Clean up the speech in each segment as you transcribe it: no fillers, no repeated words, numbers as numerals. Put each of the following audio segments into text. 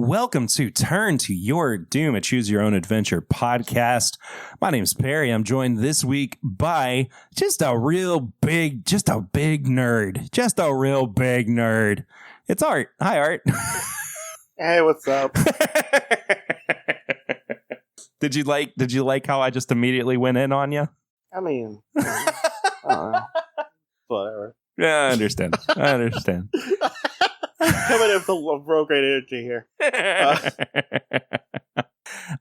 Welcome to Turn to Your Doom, a Choose Your Own Adventure podcast. My name's Perry. I'm joined this week by just a big nerd. It's Art. Hi, Art. Hey, what's up? Did you like how I just immediately went in on you? I mean, whatever. Yeah, I understand. Coming in with real great energy here.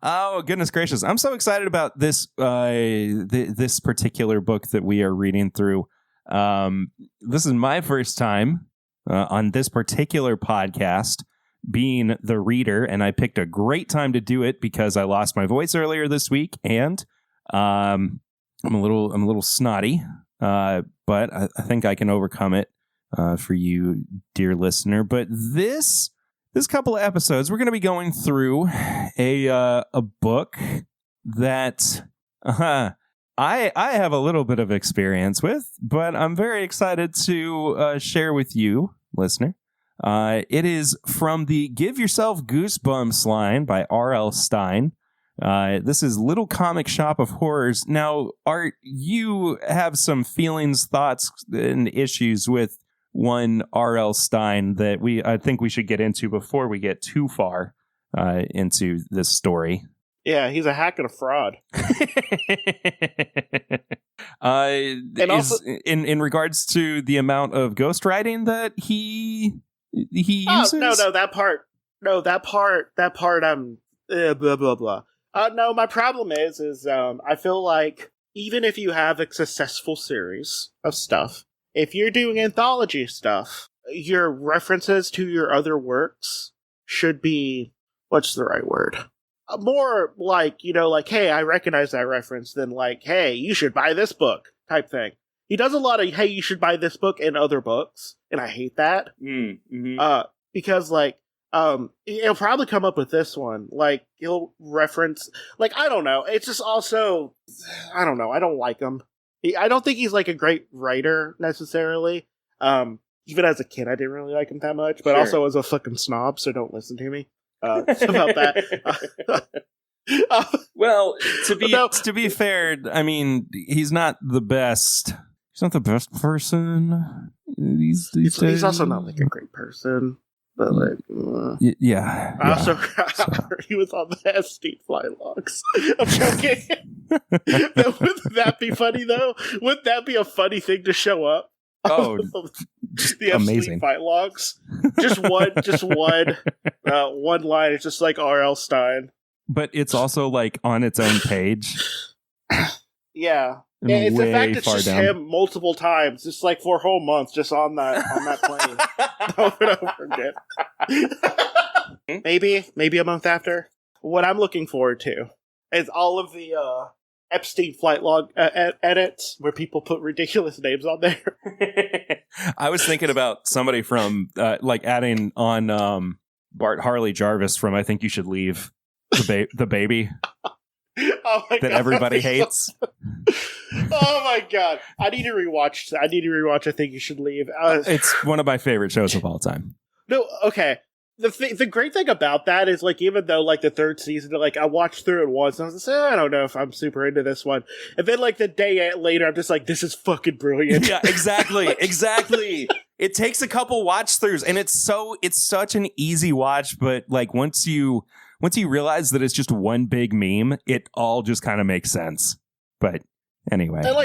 Oh, goodness gracious. I'm so excited about this this particular book that we are reading through. This is my first time on this particular podcast being the reader, and I picked a great time to do it because I lost my voice earlier this week, and I'm a little snotty, but I think I can overcome it for you, dear listener. But this couple of episodes, we're going to be going through a book that I have a little bit of experience with, but I'm very excited to share with you, listener. It is from the Give Yourself Goosebumps line by R.L. Stine. This is Little Comic Shop of Horrors. Now, Art, you have some feelings, thoughts, and issues with one R.L. Stine that I think we should get into before we get too far into this story. Yeah, he's a hack and a fraud. And also, in regards to the amount of ghostwriting that he uses? No, that part. Blah blah blah. No, my problem is I feel like even if you have a successful series of stuff, if you're doing anthology stuff, your references to your other works should be, what's the right word? More like, hey, I recognize that reference than like, hey, you should buy this book type thing. He does a lot of, hey, you should buy this book and other books, and I hate that. Because, he'll probably come up with this one. Like, he'll reference, I don't know. It's just also, I don't know. I don't like him. I don't think he's, a great writer, necessarily. Even as a kid, I didn't really like him that much. But also as a fucking snob, so don't listen to me. About that. Well, to be fair, I mean, he's not the best. He's not the best person these days. He's also not, a great person. But, yeah. I also heard he was on the Stine fly logs. I'm joking. Wouldn't that be funny, though? Wouldn't that be a funny thing to show up? Oh, the amazing fight logs. Just one line. It's just like R.L. Stine. But it's also, on its own page. Yeah. It's the fact it's just down. Him multiple times, just for a whole month, just on that plane. Over and over again. Maybe a month after. What I'm looking forward to is all of the Epstein flight log edits where people put ridiculous names on there. I was thinking about somebody from adding on Bart Harley Jarvis from I Think You Should Leave, the baby. Oh my that God, everybody hates. Oh my God. I need to rewatch I Think You Should Leave. It's one of my favorite shows of all time. No, okay. The great thing about that is, even though, the third season, I watched through it once, and I was I don't know if I'm super into this one. And then, the day later, I'm just this is fucking brilliant. Yeah, exactly. Exactly. It takes a couple watch-throughs, and it's such an easy watch, but, once you realize that it's just one big meme, it all just kind of makes sense. But anyway. And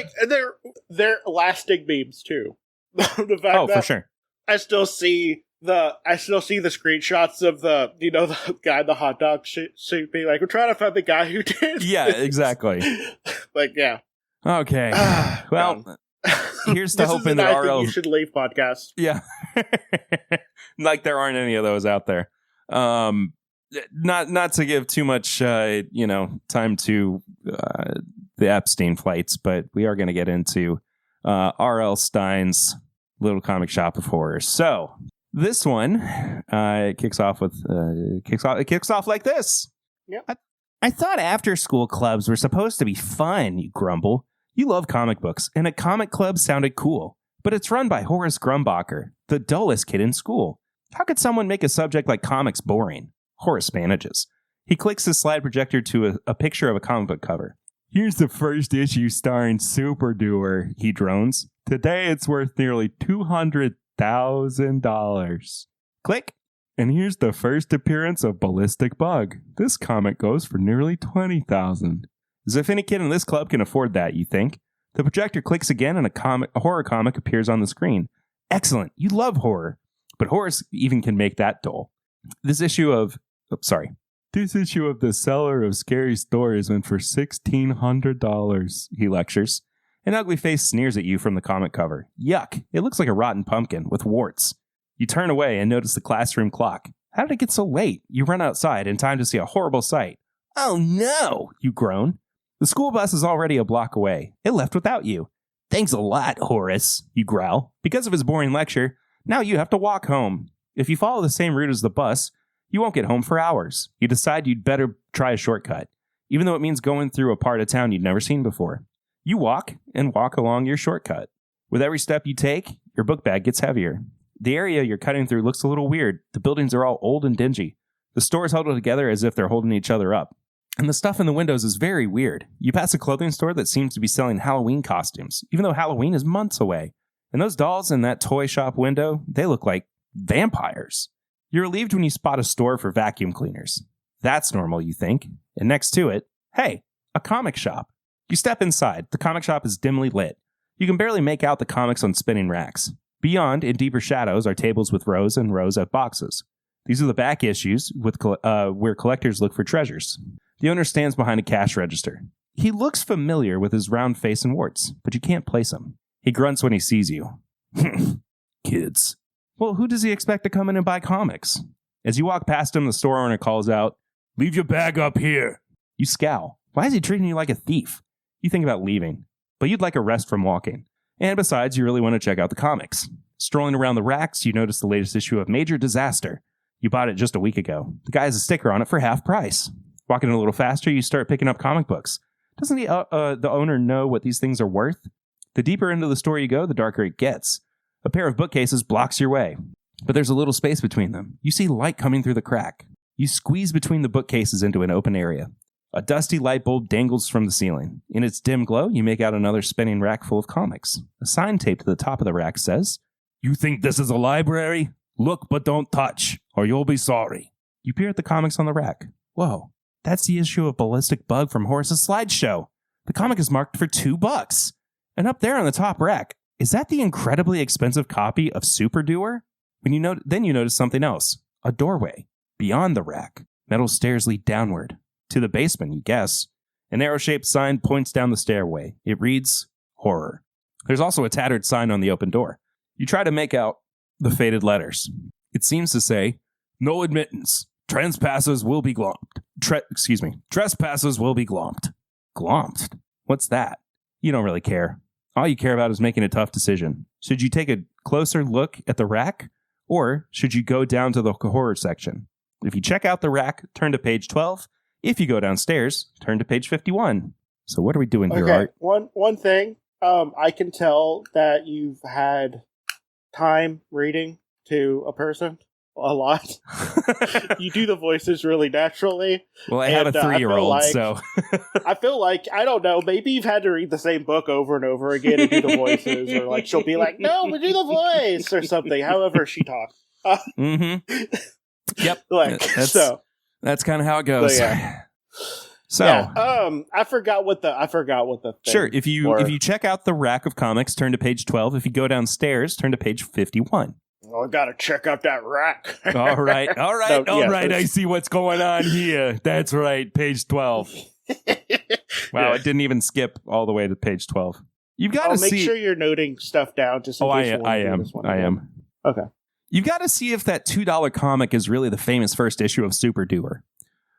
they're lasting memes, too. The fact for sure. I still see the screenshots of the guy in the hot dog suit being we're trying to find the guy who did. Yeah, exactly. Yeah. Okay. Well, here's the hope in the I RL. Think You Should Leave podcast. Yeah. There aren't any of those out there. Not to give too much time to the Epstein flights, but we are going to get into R.L. Stine's Little Comic Shop of Horrors. So this one kicks off like this. Yep. I thought after school clubs were supposed to be fun, you grumble. You love comic books, and a comic club sounded cool. But it's run by Horace Grumbacher, the dullest kid in school. How could someone make a subject like comics boring? Horace manages. He clicks his slide projector to a picture of a comic book cover. Here's the first issue starring Super Doer, he drones. Today it's worth nearly $200,000. Click. And here's the first appearance of Ballistic Bug. This comic goes for nearly $20,000. As if any kid in this club can afford that, you think. The projector clicks again and a horror comic appears on the screen. Excellent. You love horror. But Horace even can make that dull. This issue of The Seller of Scary Stories went for $1,600, he lectures. An ugly face sneers at you from the comic cover. Yuck, it looks like a rotten pumpkin with warts. You turn away and notice the classroom clock. How did it get so late? You run outside in time to see a horrible sight. Oh no, you groan. The school bus is already a block away. It left without you. Thanks a lot, Horace, you growl. Because of his boring lecture, now you have to walk home. If you follow the same route as the bus, you won't get home for hours. You decide you'd better try a shortcut, even though it means going through a part of town you'd never seen before. You walk and walk along your shortcut. With every step you take, your book bag gets heavier. The area you're cutting through looks a little weird. The buildings are all old and dingy. The stores huddle together as if they're holding each other up. And the stuff in the windows is very weird. You pass a clothing store that seems to be selling Halloween costumes, even though Halloween is months away. And those dolls in that toy shop window, they look like vampires. You're relieved when you spot a store for vacuum cleaners. That's normal, you think. And next to it, hey, a comic shop. You step inside. The comic shop is dimly lit. You can barely make out the comics on spinning racks. Beyond, in deeper shadows, are tables with rows and rows of boxes. These are the back issues where collectors look for treasures. The owner stands behind a cash register. He looks familiar with his round face and warts, but you can't place him. He grunts when he sees you. Kids. Well, who does he expect to come in and buy comics? As you walk past him, the store owner calls out, "Leave your bag up here." You scowl. Why is he treating you like a thief? You think about leaving, but you'd like a rest from walking. And besides, you really want to check out the comics. Strolling around the racks, you notice the latest issue of Major Disaster. You bought it just a week ago. The guy has a sticker on it for half price. Walking a little faster, you start picking up comic books. Doesn't the owner know what these things are worth? The deeper into the store you go, the darker it gets. A pair of bookcases blocks your way, but there's a little space between them. You see light coming through the crack. You squeeze between the bookcases into an open area. A dusty light bulb dangles from the ceiling. In its dim glow, you make out another spinning rack full of comics. A sign taped to the top of the rack says, "You think this is a library? Look but don't touch, or you'll be sorry." You peer at the comics on the rack. Whoa, that's the issue of Ballistic Bug from Horace's slideshow. The comic is marked for $2. And up there on the top rack, is that the incredibly expensive copy of Super Doer? Then you notice something else. A doorway. Beyond the rack. Metal stairs lead downward. To the basement, you guess. An arrow-shaped sign points down the stairway. It reads, Horror. There's also a tattered sign on the open door. You try to make out the faded letters. It seems to say, "No admittance. Trespassers will be glomped." Trespassers will be glomped. Glomped? What's that? You don't really care. All you care about is making a tough decision. Should you take a closer look at the rack, or should you go down to the horror section? If you check out the rack, turn to page 12. If you go downstairs, turn to page 51. So what are we doing here, Art? One thing, I can tell that you've had time reading to a person a lot. You do the voices really naturally. Well, I have a 3-year-old, so... I feel like, I don't know, maybe you've had to read the same book over and over again and do the voices, or like she'll be like, "No, we do the voice," or something, however she talks. Yep. That's kind of how it goes. I forgot what the thing Sure, if you check out the rack of comics, turn to page 12. If you go downstairs, turn to page 51. Well, I gotta check out that rack. All right. I see what's going on here. That's right, page 12. Wow, it didn't even skip all the way to page 12. You've got to see. Make sure you're noting stuff down. Just in case I am. Okay. You've got to see if that $2 comic is really the famous first issue of Super Doer.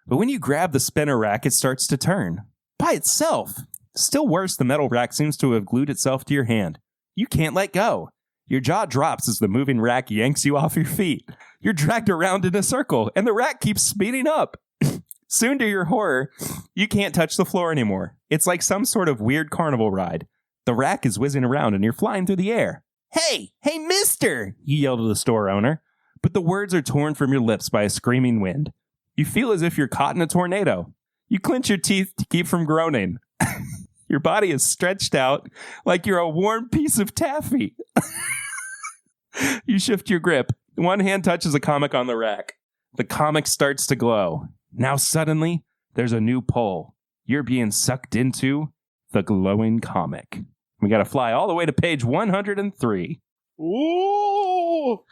But when you grab the spinner rack, it starts to turn. By itself. Still worse, the metal rack seems to have glued itself to your hand. You can't let go. Your jaw drops as the moving rack yanks you off your feet. You're dragged around in a circle, and the rack keeps speeding up. Soon, to your horror, you can't touch the floor anymore. It's like some sort of weird carnival ride. The rack is whizzing around, and you're flying through the air. Hey, mister, you yell to the store owner. But the words are torn from your lips by a screaming wind. You feel as if you're caught in a tornado. You clench your teeth to keep from groaning. Your body is stretched out like you're a warm piece of taffy. You shift your grip. One hand touches a comic on the rack. The comic starts to glow. Now suddenly, there's a new pull. You're being sucked into the glowing comic. We got to fly all the way to page 103. Ooh!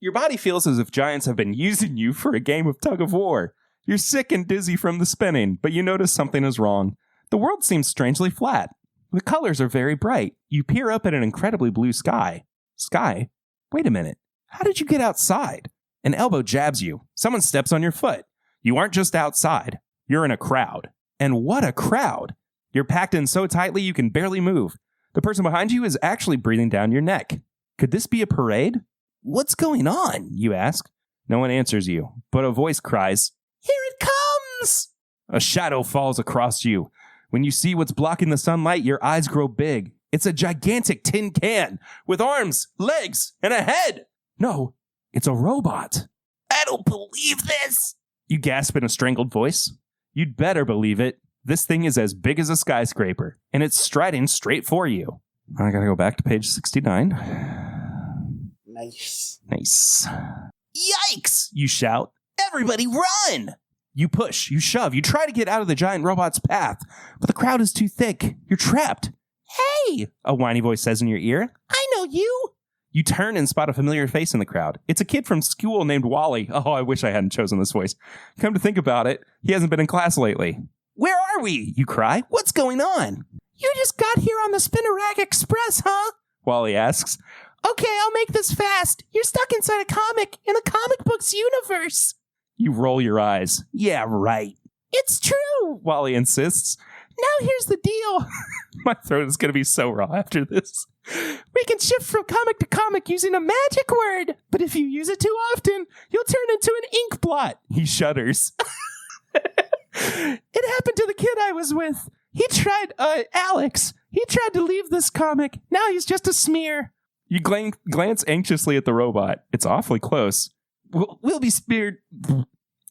Your body feels as if giants have been using you for a game of tug of war. You're sick and dizzy from the spinning, but you notice something is wrong. The world seems strangely flat. The colors are very bright. You peer up at an incredibly blue sky. Sky? Wait a minute. How did you get outside? An elbow jabs you. Someone steps on your foot. You aren't just outside. You're in a crowd. And what a crowd! You're packed in so tightly you can barely move. The person behind you is actually breathing down your neck. Could this be a parade? What's going on? You ask. No one answers you, but a voice cries, "Here it comes!" A shadow falls across you. When you see what's blocking the sunlight, your eyes grow big. It's a gigantic tin can with arms, legs, and a head. No, it's a robot. I don't believe this. You gasp in a strangled voice. You'd better believe it. This thing is as big as a skyscraper, and it's striding straight for you. I gotta go back to page 69. Nice. Yikes, you shout. Everybody run! You push, you shove, you try to get out of the giant robot's path, but the crowd is too thick. You're trapped. Hey, a whiny voice says in your ear. I know you. You turn and spot a familiar face in the crowd. It's a kid from school named Wally. Oh, I wish I hadn't chosen this voice. Come to think about it, he hasn't been in class lately. Where are we? You cry. What's going on? You just got here on the Spinnerack Express, huh? Wally asks. Okay, I'll make this fast. You're stuck inside a comic in the comic books universe. You roll your eyes. Yeah, right. It's true, Wally insists. Now here's the deal. My throat is going to be so raw after this. We can shift from comic to comic using a magic word, but if you use it too often, you'll turn into an ink blot. He shudders. It happened to the kid I was with. He tried, Alex. He tried to leave this comic. Now he's just a smear. You glance anxiously at the robot. It's awfully close. We'll be smeared.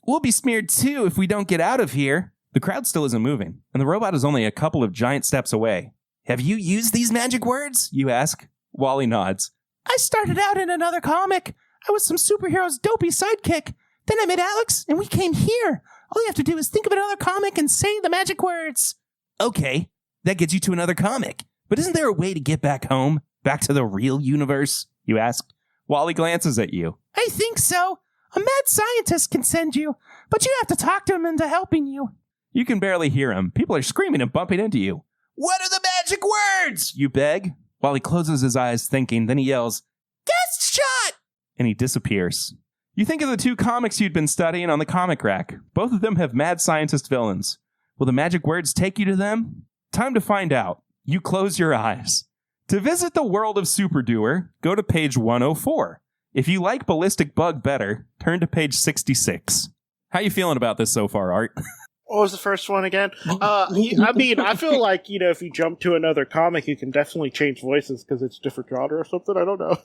We'll be smeared too if we don't get out of here. The crowd still isn't moving, and the robot is only a couple of giant steps away. Have you used these magic words? You ask. Wally nods. I started out in another comic. I was some superhero's dopey sidekick. Then I met Alex, and we came here. All you have to do is think of another comic and say the magic words. Okay, that gets you to another comic. But isn't there a way to get back home? Back to the real universe? You ask. Wally glances at you. I think so. A mad scientist can send you, but you have to talk to him into helping you. You can barely hear him. People are screaming and bumping into you. What are the magic words? You beg. Wally closes his eyes thinking, then he yells, Guest shot! And he disappears. You think of the two comics you'd been studying on the comic rack. Both of them have mad scientist villains. Will the magic words take you to them? Time to find out. You close your eyes. To visit the world of Super Doer, go to page 104. If you like Ballistic Bug better, turn to page 66. How you feeling about this so far, Art? What was the first one again? I mean, I feel like, if you jump to another comic, you can definitely change voices because it's different genre or something. I don't know.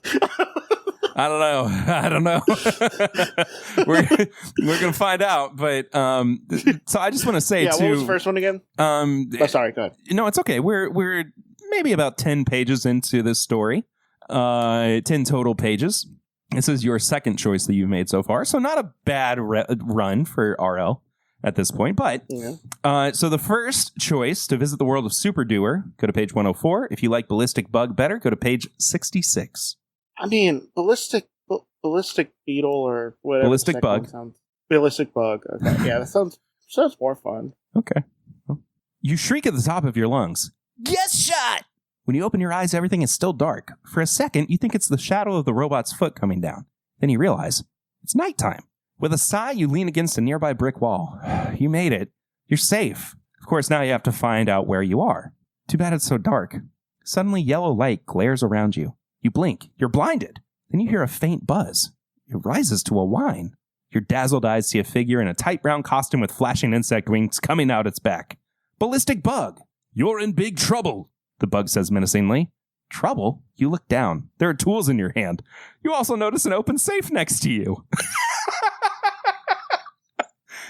I don't know. We're going to find out. But so I just want to say, too. What was the first one again? Sorry, go ahead. No, it's okay. We're maybe about 10 pages into this story. 10 total pages. This is your second choice that you've made so far. So not a bad run for RL at this point. But so the first choice to visit the world of Super Doer, go to page 104. If you like Ballistic Bug better, go to page 66. I mean, ballistic beetle or whatever. Ballistic bug. Ballistic bug. Okay, yeah, that sounds more fun. Okay. You shriek at the top of your lungs. Guess shot! When you open your eyes, everything is still dark. For a second, you think it's the shadow of the robot's foot coming down. Then you realize it's nighttime. With a sigh, you lean against a nearby brick wall. You made it. You're safe. Of course, now you have to find out where you are. Too bad it's so dark. Suddenly, yellow light glares around you. You blink. You're blinded. Then you hear a faint buzz. It rises to a whine. Your dazzled eyes see a figure in a tight brown costume with flashing insect wings coming out its back. Ballistic Bug. You're in big trouble, the bug says menacingly. Trouble? You look down. There are tools in your hand. You also notice an open safe next to you.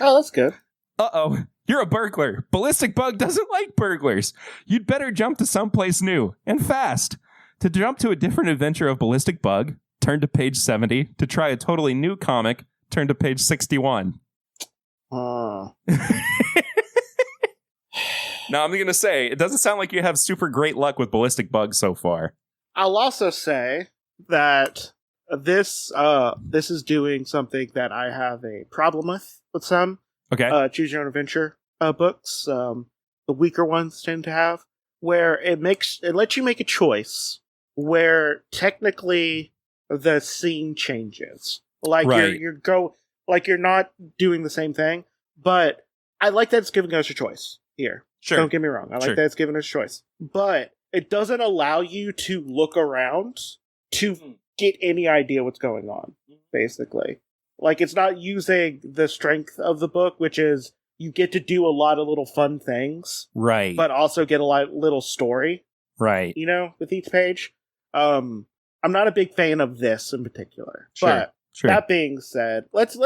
Oh, that's good. Uh-oh, you're a burglar. Ballistic Bug doesn't like burglars. You'd better jump to someplace new, and fast. To jump to a different adventure of Ballistic Bug, turn to page 70. To try a totally new comic, turn to page 61. Now, I'm going to say, it doesn't sound like you have super great luck with Ballistic Bug so far. I'll also say that this is doing something that I have a problem with some choose your own adventure books. The weaker ones tend to have, where it lets you make a choice where technically the scene changes. Like you're not doing the same thing, but I like that it's giving us a choice here. Sure. Don't get me wrong. I like that it's giving us a choice. But it doesn't allow you to look around to get any idea what's going on, basically. Like, it's not using the strength of the book, which is you get to do a lot of little fun things. Right. But also get a little story. Right. You know, with each page. I'm not a big fan of this in particular. Sure. But that being said, let's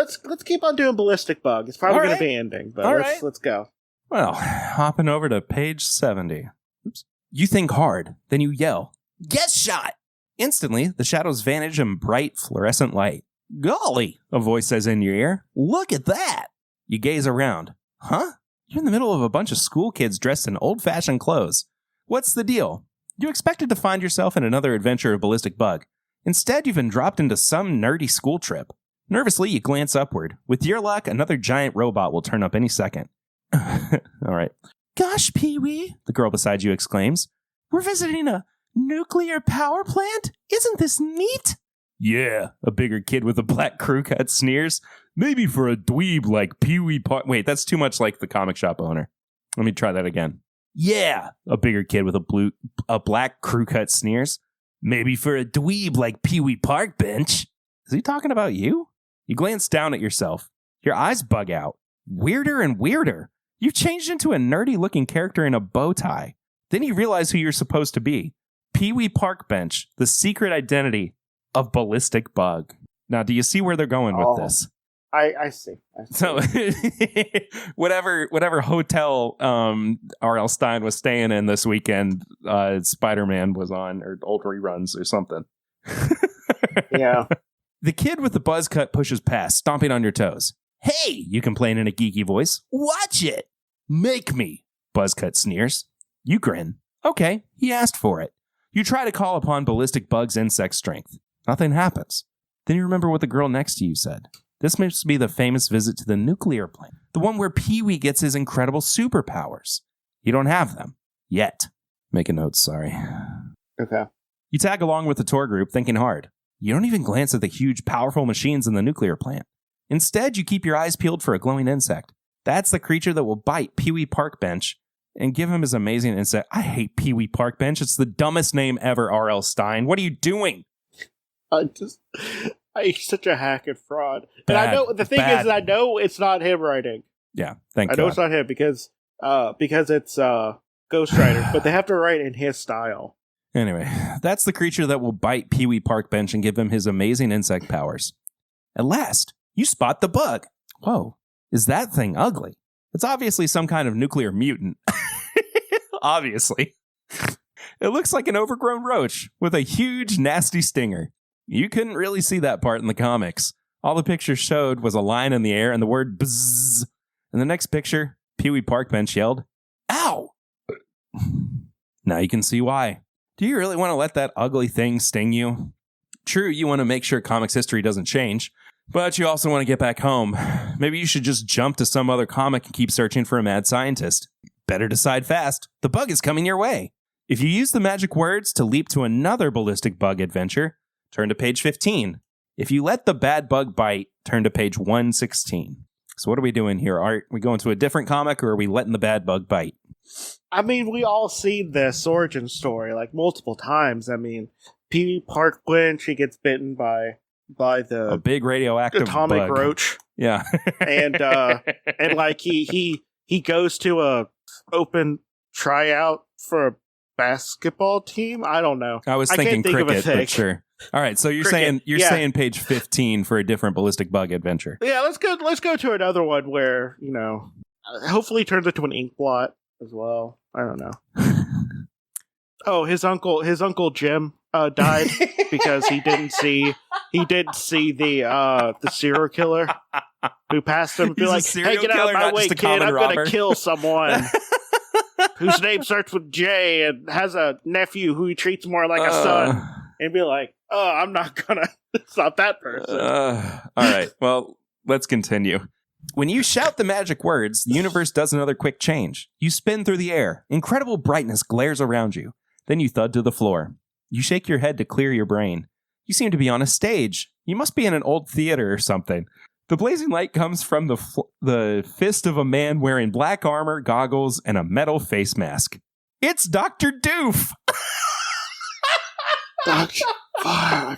keep on doing Ballistic Bug. It's probably going to be ending, but let's go. Well, hopping over to page 70. Oops. You think hard, then you yell, "Get shot!" Instantly, the shadows vanish in bright fluorescent light. Golly, a voice says in your ear. Look at that! You gaze around. Huh? You're in the middle of a bunch of school kids dressed in old-fashioned clothes. What's the deal? You expected to find yourself in another adventure of Ballistic Bug. Instead, you've been dropped into some nerdy school trip. Nervously, you glance upward. With your luck, another giant robot will turn up any second. All right. Gosh, Pee-wee, the girl beside you exclaims. We're visiting a nuclear power plant? Isn't this neat? Yeah, a bigger kid with a black crew cut sneers. Maybe for a dweeb like Pee-wee Wait, that's too much like the comic shop owner. Let me try that again. Yeah, a bigger kid with a black crew cut sneers. Maybe for a dweeb like Pee-wee Park Bench. Is he talking about you? You glance down at yourself. Your eyes bug out. Weirder and weirder. You've changed into a nerdy-looking character in a bow tie. Then you realize who you're supposed to be. Pee-wee Park Bench, the secret identity of Ballistic Bug. Now, do you see where they're going with this? I see. So, whatever hotel R.L. Stine was staying in this weekend, Spider-Man was on, or old reruns or something. Yeah. The kid with the buzz cut pushes past, stomping on your toes. Hey, you complain in a geeky voice. Watch it. Make me, Buzzcut sneers. You grin. Okay, he asked for it. You try to call upon Ballistic Bug's insect strength. Nothing happens. Then you remember what the girl next to you said. This must be the famous visit to the nuclear plant. The one where Pee-wee gets his incredible superpowers. You don't have them. Yet. Make a note, sorry. Okay. You tag along with the tour group, thinking hard. You don't even glance at the huge, powerful machines in the nuclear plant. Instead, you keep your eyes peeled for a glowing insect. That's the creature that will bite Pee-wee Park Bench and give him his amazing insect. I hate Pee-wee Park Bench. It's the dumbest name ever, R.L. Stine. What are you doing? He's such a hack and fraud. And I know the thing is, I know it's not him writing. Yeah, thank God. I know it's not him because it's ghostwriters, but they have to write in his style. Anyway, that's the creature that will bite Pee-wee Park Bench and give him his amazing insect powers. At last, you spot the bug. Whoa, is that thing ugly? It's obviously some kind of nuclear mutant. Obviously. It looks like an overgrown roach with a huge, nasty stinger. You couldn't really see that part in the comics. All the pictures showed was a line in the air and the word bzzz. In the next picture, Pee-wee Park Bench yelled, "Ow!" Now you can see why. Do you really want to let that ugly thing sting you? True, you want to make sure comics history doesn't change, but you also want to get back home. Maybe you should just jump to some other comic and keep searching for a mad scientist. Better decide fast. The bug is coming your way. If you use the magic words to leap to another Ballistic Bug adventure, turn to page 15. If you let the bad bug bite, turn to page 116. So what are we doing here, Art? We going to a different comic, or are we letting the bad bug bite? I mean, we all seen this origin story like multiple times. I mean, Pee-wee Park Bench, he gets bitten by a big radioactive atomic bug. roach. Yeah. and like he goes to a open tryout for basketball team? I don't know. I was I thinking can't think of a cricket, thing. but sure. All right, so you're Cricket, saying page 15 for a different ballistic bug adventure. Yeah, let's go to another one where, hopefully turns into an ink blot as well. I don't know. Oh, his uncle Jim died because he didn't see the serial killer who passed him. Be like, hey, get out of my way, kid! I'm gonna kill someone whose name starts with J and has a nephew who he treats more like a son. And be like, oh, I'm not gonna. It's not that person. All right, well, let's continue. When you shout the magic words, the universe does another quick change. You spin through the air. Incredible brightness glares around you. Then you thud to the floor. You shake your head to clear your brain. You seem to be on a stage. You must be in an old theater or something. The blazing light comes from the fist of a man wearing black armor, goggles, and a metal face mask. It's Dr. Doof! Fuck. One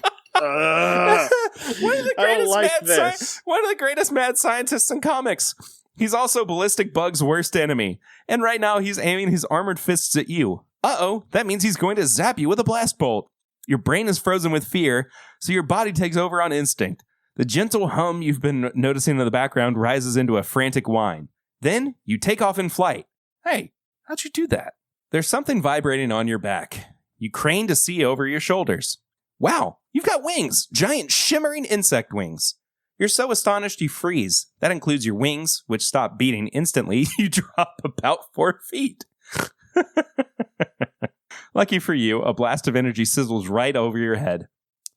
of the greatest mad scientists in comics. He's also Ballistic Bug's worst enemy. And right now he's aiming his armored fists at you. Uh-oh, that means he's going to zap you with a blast bolt. Your brain is frozen with fear, so your body takes over on instinct. The gentle hum you've been noticing in the background rises into a frantic whine. Then you take off in flight. Hey, how'd you do that? There's something vibrating on your back. You crane to see over your shoulders. Wow, you've got wings! Giant shimmering insect wings. You're so astonished you freeze. That includes your wings, which stop beating instantly. You drop about 4 feet. Lucky for you, a blast of energy sizzles right over your head.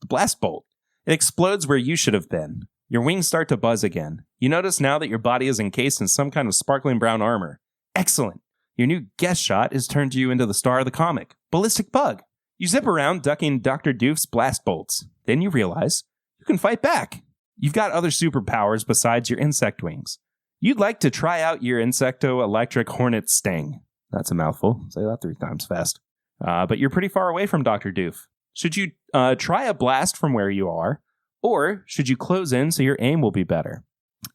The blast bolt. It explodes where you should have been. Your wings start to buzz again. You notice now that your body is encased in some kind of sparkling brown armor. Excellent. Your new guest shot is turned you into the star of the comic, Ballistic Bug. You zip around, ducking Dr. Doof's blast bolts. Then you realize you can fight back. You've got other superpowers besides your insect wings. You'd like to try out your Insecto-Electric Hornet Sting. That's a mouthful. Say that 3 times fast. But you're pretty far away from Dr. Doof. Should you try a blast from where you are, or should you close in so your aim will be better?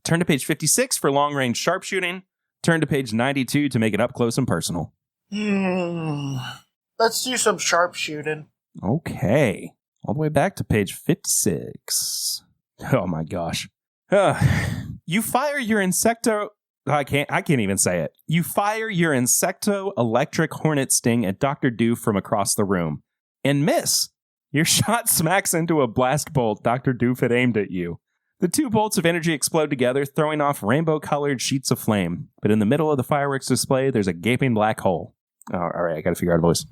Turn to page 56 for long-range sharpshooting. Turn to page 92 to make it up close and personal. Let's do some sharpshooting. Okay. All the way back to page 56. Oh my gosh. You fire your I can't even say it. You fire your Insecto-Electric Hornet Sting at Dr. Doof from across the room. And miss. Your shot smacks into a blast bolt Dr. Doof had aimed at you. The 2 bolts of energy explode together, throwing off rainbow-colored sheets of flame. But in the middle of the fireworks display, there's a gaping black hole. Oh, all right, I gotta figure out a voice.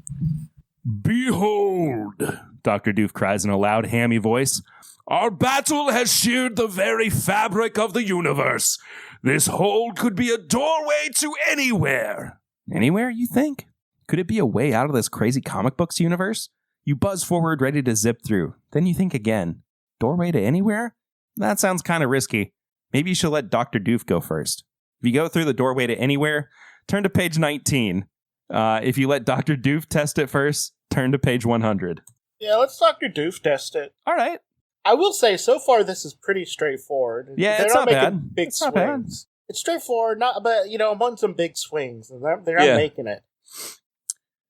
Behold, Dr. Doof cries in a loud, hammy voice. Our battle has sheared the very fabric of the universe. This hole could be a doorway to anywhere. Anywhere, you think? Could it be a way out of this crazy comic books universe? You buzz forward, ready to zip through. Then you think again. Doorway to anywhere? That sounds kind of risky. Maybe you should let Dr. Doof go first. If you go through the doorway to anywhere, turn to page 19. If you let Dr. Doof test it first, turn to page 100. Yeah, let's Dr. Doof test it. All right. I will say, so far, this is pretty straightforward. Yeah, they're it's not making bad. Big it's swings. Not bad. It's straightforward, but among some big swings, they're not making it.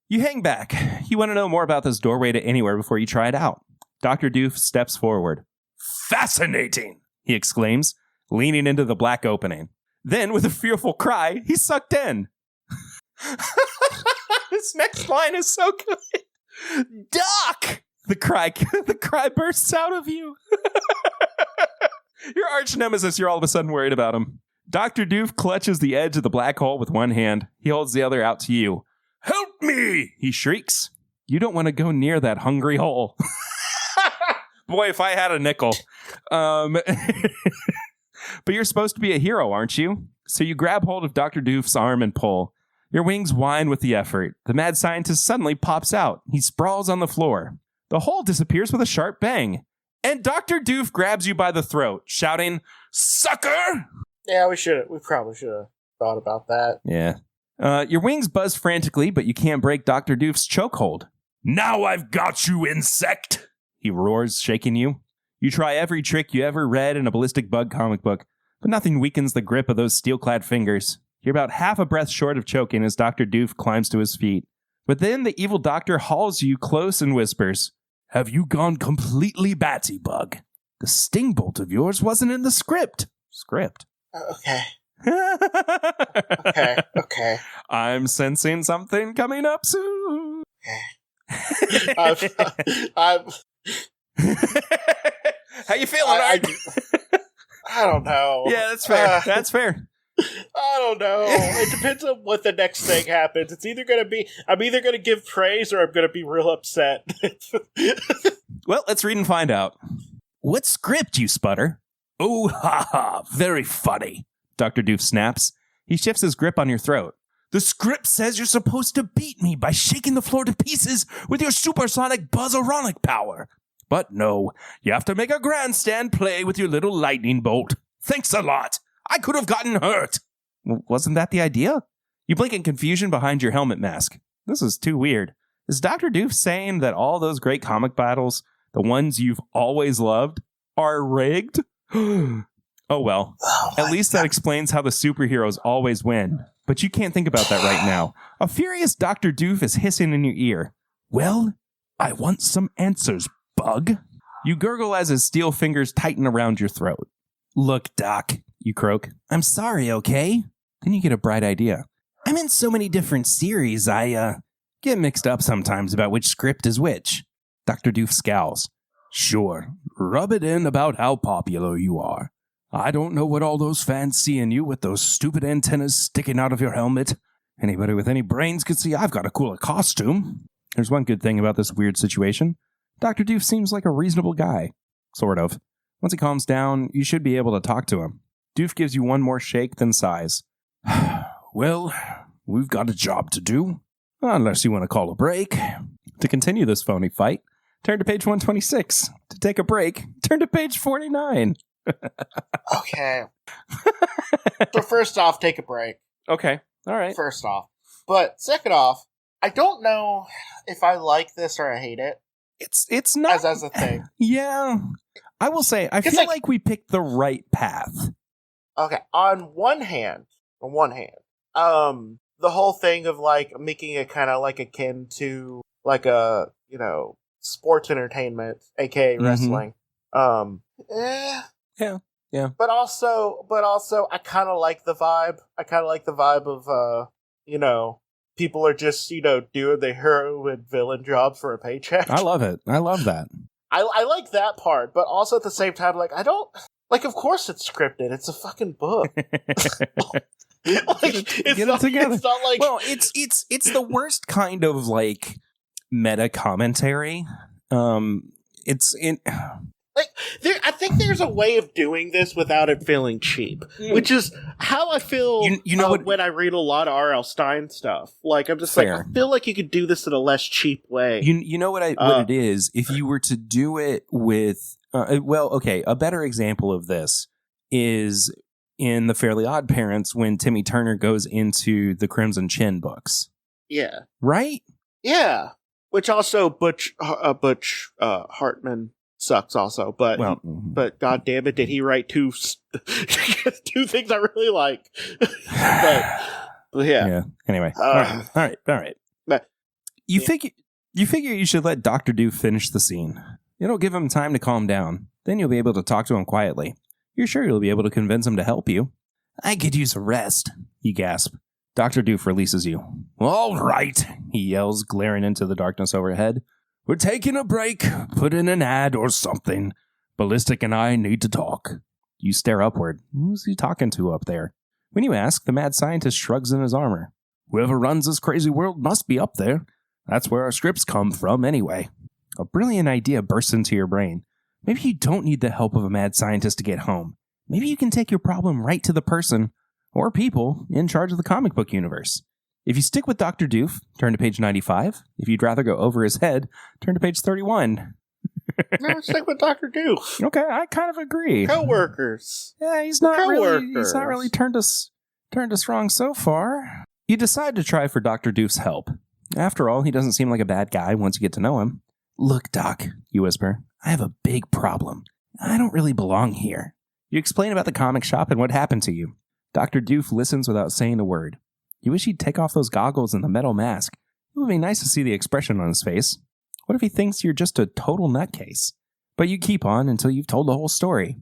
You hang back. You want to know more about this doorway to anywhere before you try it out. Dr. Doof steps forward. Fascinating, he exclaims, leaning into the black opening. Then, with a fearful cry, he's sucked in. This next line is so good. Doc! The cry bursts out of you. Your arch nemesis, you're all of a sudden worried about him. Dr. Doof clutches the edge of the black hole with one hand. He holds the other out to you. Help me! He shrieks. You don't want to go near that hungry hole. Boy, if I had a nickel. But you're supposed to be a hero, aren't you? So you grab hold of Dr. Doof's arm and pull. Your wings whine with the effort. The mad scientist suddenly pops out. He sprawls on the floor. The hole disappears with a sharp bang. And Dr. Doof grabs you by the throat, shouting, Sucker! Yeah, we probably should have thought about that. Yeah. Your wings buzz frantically, but you can't break Dr. Doof's chokehold. Now I've got you, insect! He roars, shaking you. You try every trick you ever read in a Ballistic Bug comic book, but nothing weakens the grip of those steel-clad fingers. You're about half a breath short of choking as Dr. Doof climbs to his feet. But then the evil doctor hauls you close and whispers, "Have you gone completely batty, Bug? The sting bolt of yours wasn't in the script." Script. Okay. Okay. I'm sensing something coming up soon. I'm How you feeling, Art? I don't know. Yeah, that's fair. That's fair. I don't know. It depends on what the next thing happens. It's either going to be, I'm either going to give praise or I'm going to be real upset. Well, let's read and find out. What script, you sputter? Oh, ha ha, very funny. Dr. Doof snaps. He shifts his grip on your throat. The script says you're supposed to beat me by shaking the floor to pieces with your supersonic buzzaronic power. But no, you have to make a grandstand play with your little lightning bolt. Thanks a lot. I could have gotten hurt. Wasn't that the idea? You blink in confusion behind your helmet mask. This is too weird. Is Dr. Doof saying that all those great comic battles, the ones you've always loved, are rigged? Oh well. At least that explains how the superheroes always win. But you can't think about that right now. A furious Dr. Doof is hissing in your ear. Well, I want some answers, Bug. You gurgle as his steel fingers tighten around your throat. Look, Doc, you croak. I'm sorry, okay? Then you get a bright idea. I'm in so many different series, I get mixed up sometimes about which script is which. Dr. Doof scowls. Sure, rub it in about how popular you are. I don't know what all those fans see in you with those stupid antennas sticking out of your helmet. Anybody with any brains could see I've got a cooler costume. There's one good thing about this weird situation. Dr. Doof seems like a reasonable guy. Sort of. Once he calms down, you should be able to talk to him. Doof gives you one more shake, then sighs. Well, we've got a job to do. Unless you want to call a break. To continue this phony fight, turn to page 126. To take a break, turn to page 49. Okay. So first off, take a break. Okay. All right. First off. But second off, I don't know if I like this or I hate it. It's not... As a thing. Yeah. I will say, I feel like we picked the right path. Okay. On one hand, the whole thing of like making it kind of like akin to like a, sports entertainment, aka wrestling. Yeah. But also, I kind of like the vibe. I kind of like the vibe of, people are just, doing the hero and villain job for a paycheck. I love it. I love that. I like that part, but also at the same time, like, I don't, like, of course it's scripted. It's a fucking book. Get it together. It's not like... Well, it's the worst kind of, like, meta commentary. I think there's a way of doing this without it feeling cheap, which is how I feel when I read a lot of R.L. Stine stuff. Like, I'm just fair. like, I feel like you could do this in a less cheap way. You know what it is? If you were to do it with... a better example of this is in The Fairly Odd Parents when Timmy Turner goes into the Crimson Chin books. Yeah. Right? Yeah. Which also Butch Hartman sucks also, but god damn it, did he write two things I really like. but yeah. Anyway, all right. But you figure you should let Dr. Doof finish the scene. It'll give him time to calm down. Then you'll be able to talk to him quietly. You're sure you'll be able to convince him to help you. I could use a rest, you gasp. Dr. Doof releases you. All right, he yells, glaring into the darkness overhead. We're taking a break. Put in an ad or something. Ballistic and I need to talk. You stare upward. Who's he talking to up there? When you ask, the mad scientist shrugs in his armor. Whoever runs this crazy world must be up there. That's where our scripts come from anyway. A brilliant idea bursts into your brain. Maybe you don't need the help of a mad scientist to get home. Maybe you can take your problem right to the person, or people, in charge of the comic book universe. If you stick with Dr. Doof, turn to page 95. If you'd rather go over his head, turn to page 31. No, stick with Dr. Doof. Okay, I kind of agree. Co-workers. Yeah, he's not really turned us wrong so far. You decide to try for Dr. Doof's help. After all, he doesn't seem like a bad guy once you get to know him. Look, Doc, you whisper, I have a big problem. I don't really belong here. You explain about the comic shop and what happened to you. Dr. Doof listens without saying a word. You wish he'd take off those goggles and the metal mask. It would be nice to see the expression on his face. What if he thinks you're just a total nutcase? But you keep on until you've told the whole story.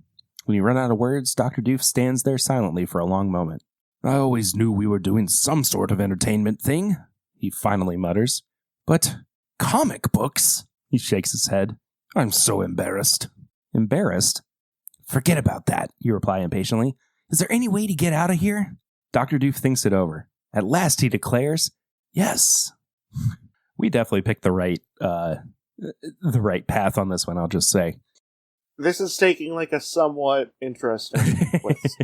When you run out of words, Dr. Doof stands there silently for a long moment. I always knew we were doing some sort of entertainment thing, he finally mutters. But comic books? He shakes his head. I'm so embarrassed. Embarrassed? Forget about that, you reply impatiently. Is there any way to get out of here? Dr. Doof thinks it over. At last he declares, yes. We definitely picked the right path on this one, I'll just say. This is taking like a somewhat interesting twist.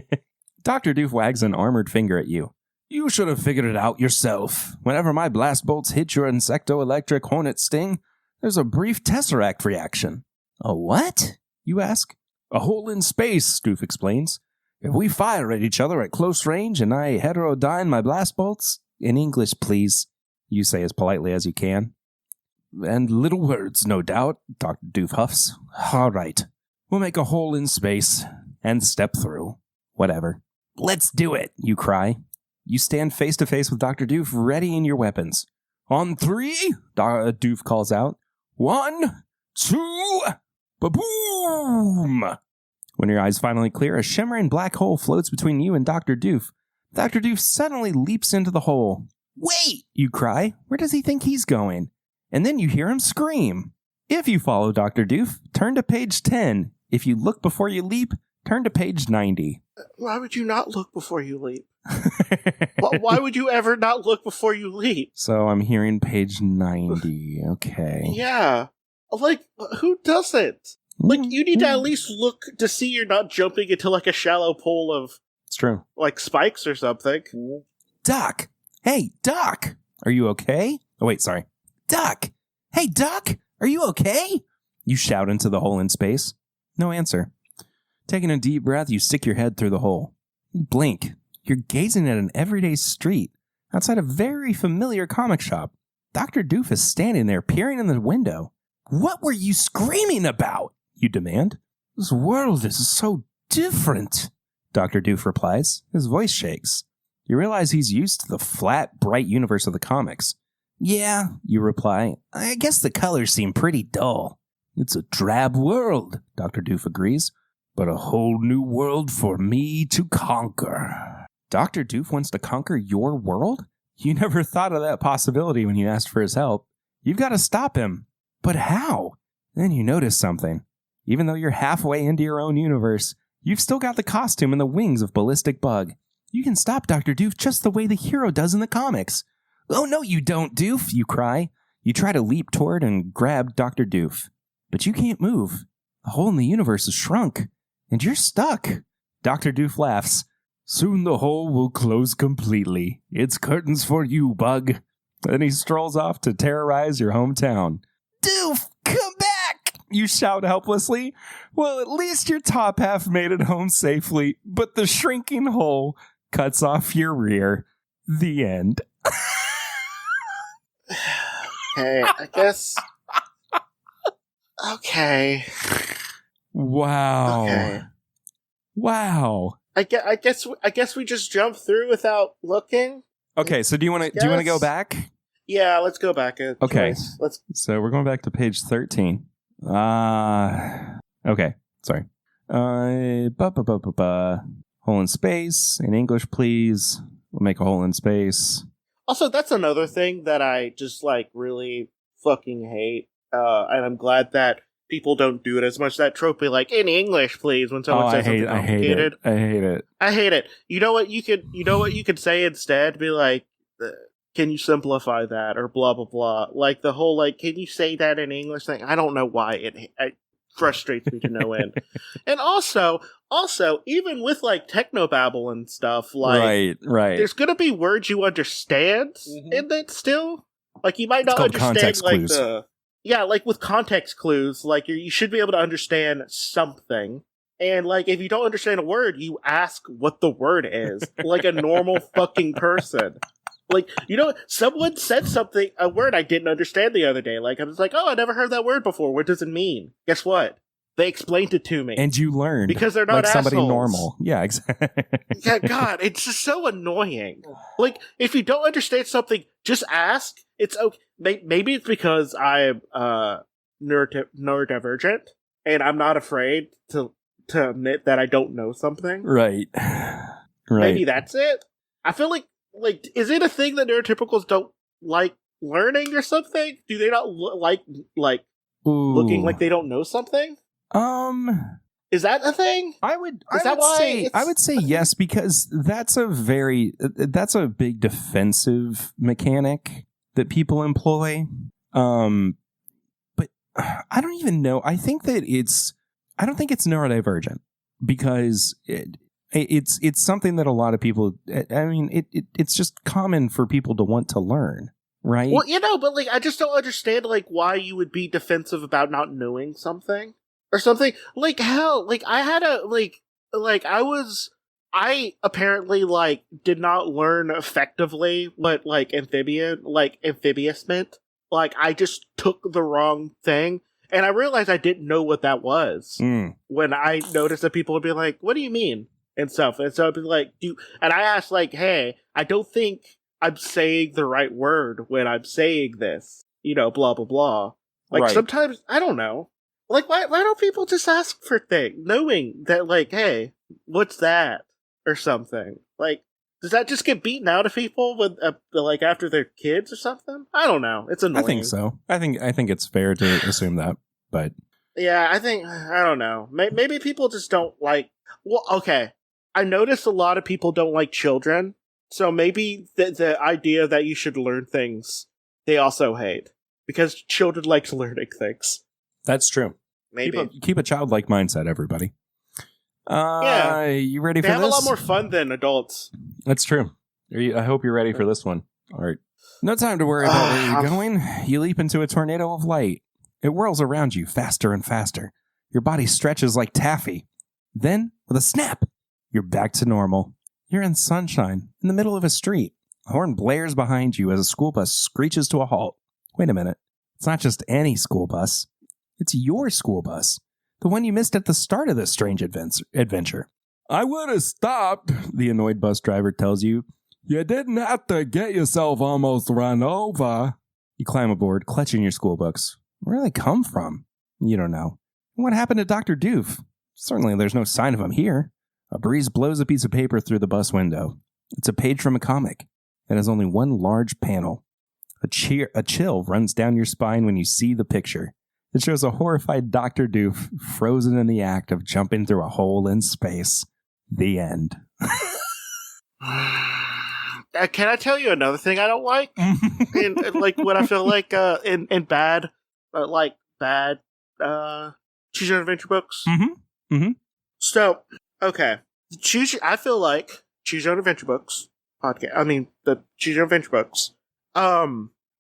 Dr. Doof wags an armored finger at you. You should have figured it out yourself. Whenever my blast bolts hit your insecto-electric hornet sting, there's a brief tesseract reaction. A what? You ask. A hole in space, Doof explains. If we fire at each other at close range and I heterodyne my blast bolts, in English, please, you say as politely as you can. And little words, no doubt, Dr. Doof huffs. All right. We'll make a hole in space and step through. Whatever. Let's do it, you cry. You stand face to face with Dr. Doof, readying your weapons. On 3, Doof calls out. 1, 2, ba-boom! When your eyes finally clear, a shimmering black hole floats between you and Dr. Doof. Dr. Doof suddenly leaps into the hole. Wait, you cry. Where does he think he's going? And then you hear him scream. If you follow Dr. Doof, turn to page 10. If you look before you leap, turn to page 90. Why would you not look before you leap? Why would you ever not look before you leap? So I'm hearing page 90. Okay. Yeah. Like, who doesn't? Like, you need to at least look to see you're not jumping into like a shallow pool of... It's true. Like spikes or something. Doc! Hey, Doc! Are you okay? Oh, wait, sorry. Doc! Hey, Doc! Are you okay? You shout into the hole in space. No answer. Taking a deep breath, you stick your head through the hole. You blink. You're gazing at an everyday street outside a very familiar comic shop. Dr. Doof is standing there, peering in the window. What were you screaming about? You demand. This world is so different, Dr. Doof replies. His voice shakes. You realize he's used to the flat, bright universe of the comics. Yeah, you reply. I guess the colors seem pretty dull. It's a drab world, Dr. Doof agrees. But a whole new world for me to conquer. Dr. Doof wants to conquer your world? You never thought of that possibility when you asked for his help. You've got to stop him. But how? Then you notice something. Even though you're halfway into your own universe, you've still got the costume and the wings of Ballistic Bug. You can stop Dr. Doof just the way the hero does in the comics. Oh, no, you don't, Doof, you cry. You try to leap toward and grab Dr. Doof. But you can't move. The hole in the universe is shrunk. And you're stuck. Dr. Doof laughs. Soon the hole will close completely. It's curtains for you, Bug. Then he strolls off to terrorize your hometown. Doof, come back! You shout helplessly. Well, at least your top half made it home safely, but the shrinking hole cuts off your rear. The end. Okay, I guess... Okay. Wow. Okay. Wow. I guess we just jump through without looking. Okay, so do you want to go back? Yeah, let's go back. Okay. Let's. So we're going back to page 13. Okay. Sorry. Hole in space. In English, please. We'll make a hole in space. Also, that's another thing that I just like really fucking hate. And I'm glad that people don't do it as much. That trope be like, in English, please, when someone says something complicated. I hate it. You know what you could say instead? Be like, can you simplify that? Or blah, blah, blah. Like the whole, like, can you say that in English thing? I don't know why it frustrates me to no end. And also, even with like technobabble and stuff, like, right. There's gonna be words you understand in it still. Like, you might not understand, like, clues. Like with context clues, like you should be able to understand something. And like if you don't understand a word, you ask what the word is, like a normal fucking person. Like, you know, someone said a word I didn't understand the other day. Like, I was like, oh, I never heard that word before. What does it mean? Guess what? They explained it to me. And you learned. Because they're not like somebody assholes. normal. Yeah, exactly. Yeah, God, it's just so annoying. Like, if you don't understand something, just ask. it's okay. Maybe it's because I'm neurodivergent, and I'm not afraid to admit that I don't know something. Right. Maybe that's it. I feel like is it a thing that neurotypicals don't like learning or something? Do they not like looking like they don't know something? Is that a thing? I would say yes, because that's a big defensive mechanic that people employ. But I don't even know. I don't think it's neurodivergent, because it's something that a lot of people, I mean, it's just common for people to want to learn, right? Well, but like, I just don't understand like why you would be defensive about not knowing something or something. Like, hell, like I had I apparently like did not learn effectively what like amphibious meant. Like, I just took the wrong thing. And I realized I didn't know what that was when I noticed that people would be like, "What do you mean?" and stuff. And so I'd be like, and I asked like, "Hey, I don't think I'm saying the right word when I'm saying this, blah, blah, blah." Like, right. Sometimes, I don't know. Like, why don't people just ask for things, knowing that, like, hey, what's that? Or something. Like, does that just get beaten out of people with, like, after they're kids or something? I don't know. It's annoying. I think so. I think it's fair to assume that, but... Yeah, I don't know. Maybe people just don't like... Well, okay. I noticed a lot of people don't like children, so maybe the idea that you should learn things, they also hate. Because children like learning things. That's true. Maybe. Keep a childlike mindset, everybody. Yeah. You ready for this? They have a lot more fun than adults. That's true. I hope you're ready for this one. All right. No time to worry about where you're going. You leap into a tornado of light. It whirls around you faster and faster. Your body stretches like taffy. Then, with a snap, you're back to normal. You're in sunshine, in the middle of a street. A horn blares behind you as a school bus screeches to a halt. Wait a minute. It's not just any school bus. It's your school bus. The one you missed at the start of this strange adventure. I would have stopped, the annoyed bus driver tells you. You didn't have to get yourself almost run over. You climb aboard, clutching your school books. Where did they come from? You don't know. What happened to Dr. Doof? Certainly there's no sign of him here. A breeze blows a piece of paper through the bus window. It's a page from a comic. It has only one large panel. A chill runs down your spine when you see the picture. It shows a horrified Dr. Doof frozen in the act of jumping through a hole in space. The end. Can I tell you another thing I don't like? Like what I feel like in bad choose your adventure books. Mm-hmm. Mm-hmm. So, okay, I feel like choose your adventure books podcast. I mean, the choose your adventure books.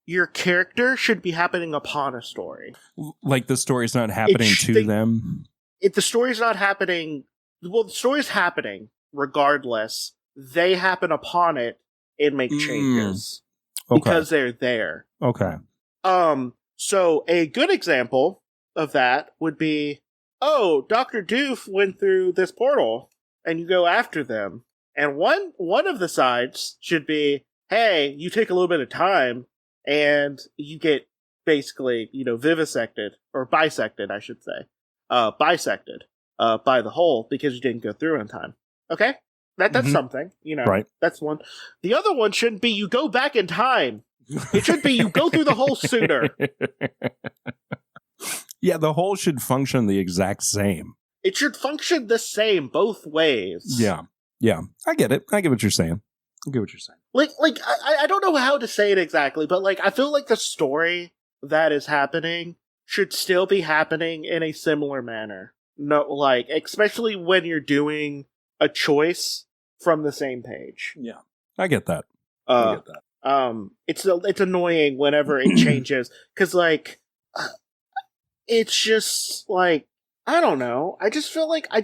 Your character should be happening upon a story. Like the story's not happening to them? If the story's not happening... Well, the story's happening regardless. They happen upon it and make changes. Okay. Because they're there. Okay. So a good example of that would be, Dr. Doof went through this portal, and you go after them. And one of the sides should be, hey, you take a little bit of time, and you get basically, vivisected, or bisected, I should say. Bisected by the hole because you didn't go through in time. Okay? That's something, Right. That's one. The other one shouldn't be you go back in time. It should be you go through the hole sooner. Yeah, the hole should function the exact same. It should function the same both ways. Yeah. I get it. I get what you're saying. Like I don't know how to say it exactly, but like I feel like the story that is happening should still be happening in a similar manner. No, like especially when you're doing a choice from the same page. Yeah, I get that. It's annoying whenever it changes because like it's just like I don't know. I just feel like I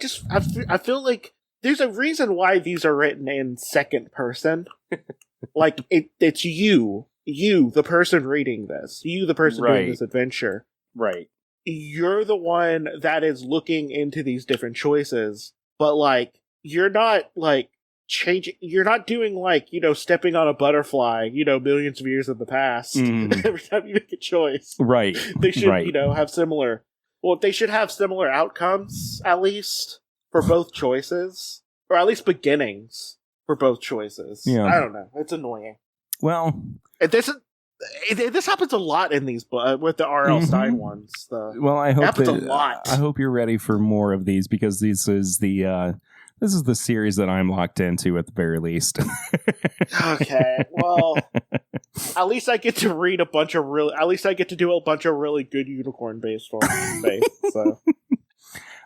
feel like there's a reason why these are written in second person. Like it's you, the person reading this, you, the person doing this adventure. Right. You're the one that is looking into these different choices, but like you're not like changing. You're not doing stepping on a butterfly, millions of years in the past. Every time you make a choice, right? They should, right. Have similar. Well, they should have similar outcomes at least for both choices, or at least beginnings for both choices. Yeah. I don't know. It's annoying. Well, this happens a lot in these with the R.L. Stine ones. Well, I hope happens a lot. I hope you're ready for more of these, because this is the series that I'm locked into at the very least. Okay, well, at least I get to read at least I get to do a bunch of really good unicorn-based stories. So.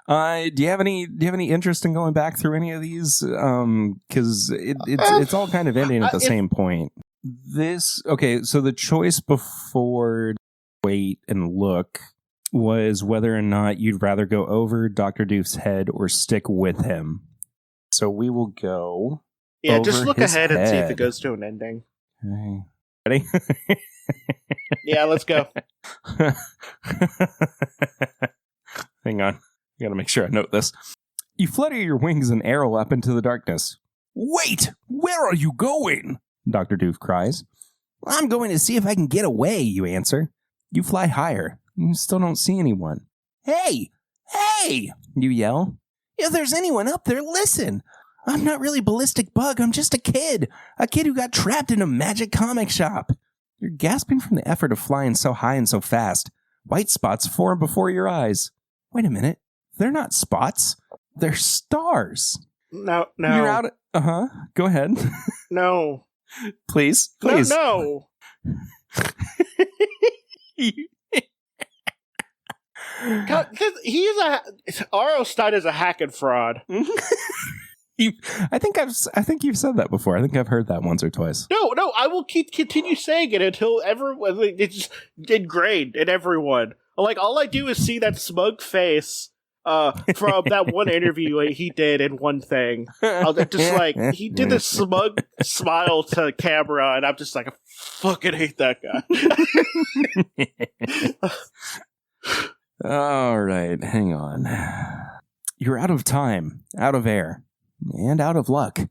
Do you have any interest in going back through any of these? Because it's all kind of ending at the same point. So the choice before Wait and Look was whether or not you'd rather go over Dr. Doof's head or stick with him. So we will go. Yeah, just look ahead and see if head. it goes to an ending. Okay. Ready? Yeah, let's go. Hang on. I gotta make sure I note this. You flutter your wings and arrow up into the darkness. Wait! Where are you going? Dr. Doof cries. I'm going to see if I can get away, you answer. You fly higher. You still don't see anyone. Hey! Hey! You yell. If there's anyone up there, listen! I'm not really Ballistic Bug, I'm just a kid who got trapped in a magic comic shop. You're gasping from the effort of flying so high and so fast. White spots form before your eyes. Wait a minute. They're not spots. They're stars. No. You're out. Go ahead. No. Please. No. R.O. Stine is a hack and fraud. I think you've said that before. I think I've heard that once or twice. No, I will continue saying it until it's just ingrained in everyone. Like, all I do is see that smug face from that one interview he did in one thing. He did this smug smile to camera, and I'm just like, I fucking hate that guy. All right, hang on. You're out of time, out of air, and out of luck.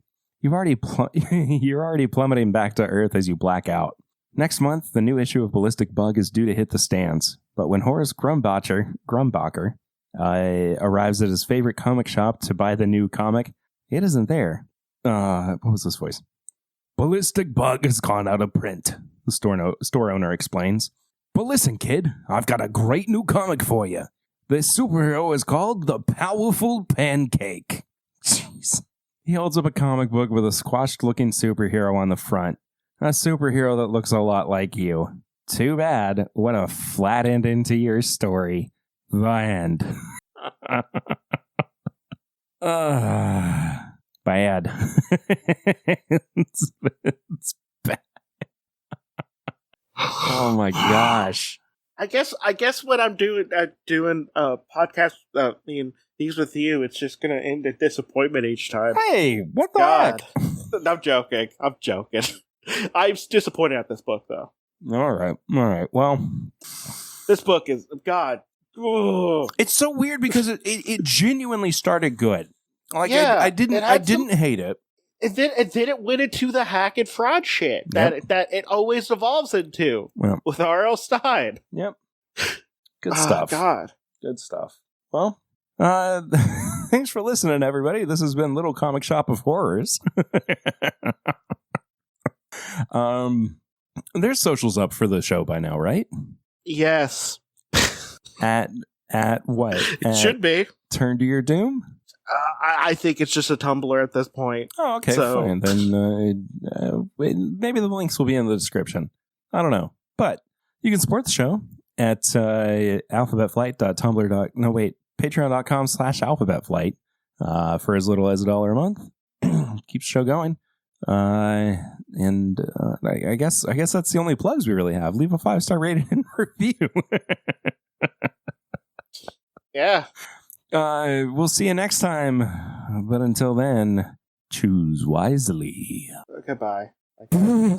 You're already plummeting back to Earth as you black out. Next month, the new issue of Ballistic Bug is due to hit the stands, but when Horace Grumbacher arrives at his favorite comic shop to buy the new comic, it isn't there. What was this voice? Ballistic Bug has gone out of print, the store owner explains. But listen, kid, I've got a great new comic for you. This superhero is called the Powerful Pancake. Jeez. He holds up a comic book with a squashed-looking superhero on the front. A superhero that looks a lot like you. Too bad. What a flat ending to your story. The end. Bad. It's bad. Oh my gosh. I guess when I'm doing a podcast, these with you, it's just gonna end in disappointment each time. Hey, what the heck? I'm joking. I'm disappointed at this book, though. All right. Well, this book is God. Ugh. It's so weird because it genuinely started good. Like, yeah, I didn't hate it. And then it went into the hack and fraud shit that it always evolves into with R.L. Stine. Yep. Good stuff. God. Good stuff. Well, thanks for listening, everybody. This has been Little Comic Shop of Horrors. There's socials up for the show by now, right? Yes. At what? It should be. Turn to Your Doom? I think it's just a Tumblr at this point. Oh, okay, fine. Then maybe the links will be in the description. I don't know. But you can support the show at patreon.com/alphabetflight for as little as $1 a month. Keeps the show going. And I guess that's the only plugs we really have. Leave a 5-star rating and review. Yeah. We'll see you next time. But until then, choose wisely. Goodbye. Okay.